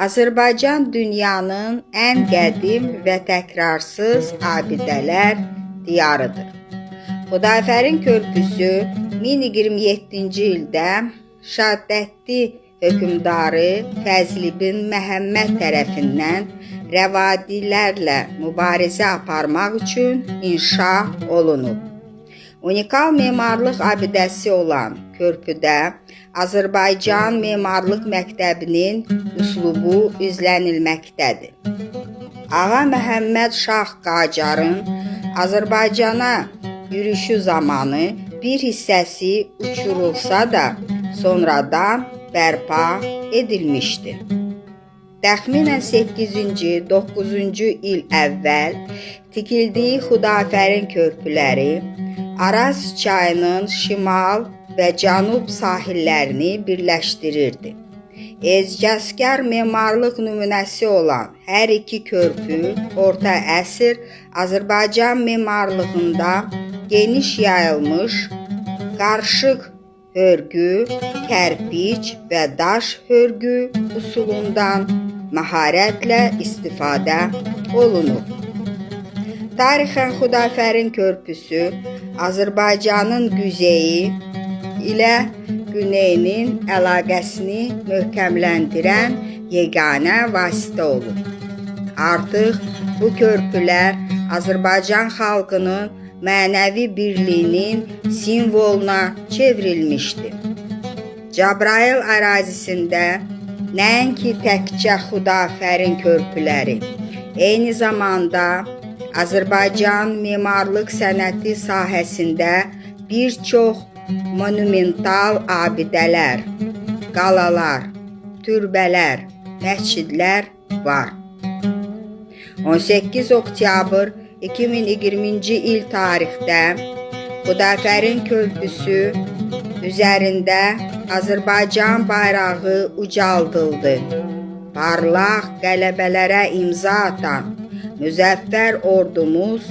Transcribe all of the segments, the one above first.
Azərbaycan dünyanın ən qədim və təkrarsız abidələr diyarıdır. Xudafərin körpüsü 1027-ci ildə Şəddətli hökmdarı Fəzl ibn Məhəmməd tərəfindən rəvadilərlə mübarizə aparmaq üçün inşa olunub. Unikal memarlıq abidəsi olan körpüdə Azərbaycan Memarlıq Məktəbinin üslubu izlənilməkdədir. Ağa Məhəmməd Şah Qacarın Azərbaycana yürüşü zamanı bir hissəsi uçurulsa da sonradan bərpa edilmişdir. Təxminən 8-ci, 9-cu il əvvəl tikildiyi Xudafərin körpüləri Araz çayının şimal və cənub sahillərini birləşdirirdi. Ecazkar memarlıq nümunəsi olan hər iki körpü orta əsr Azərbaycan memarlığında geniş yayılmış qarışıq hörgü, kərpic və daş hörgü üsulundan məharətlə istifadə olunub. Tarixən Xudafərin körpüsü Azərbaycanın güzeyi ilə güneyinin əlaqəsini möhkəmləndirən yeganə vasitə olub. Artıq bu körpülər Azərbaycan xalqının mənəvi birliyinin simvoluna çevrilmişdir. Cəbrayıl ərazisində nəinki təkcə Xudafərin körpüləri, eyni zamanda Azərbaycan memarlıq sənəti sahəsində bir çox monumental abidələr, qalalar, türbələr, məscidlər var. 18 oktyabr 2020-ci il tarixdə Xudafərin körpüsü üzərində Azərbaycan bayrağı ucaldıldı. Parlaq qələbələrə imza atan müzəffər ordumuz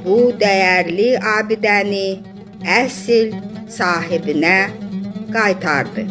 bu dəyərli abidəni əsl sahibinə qaytardı.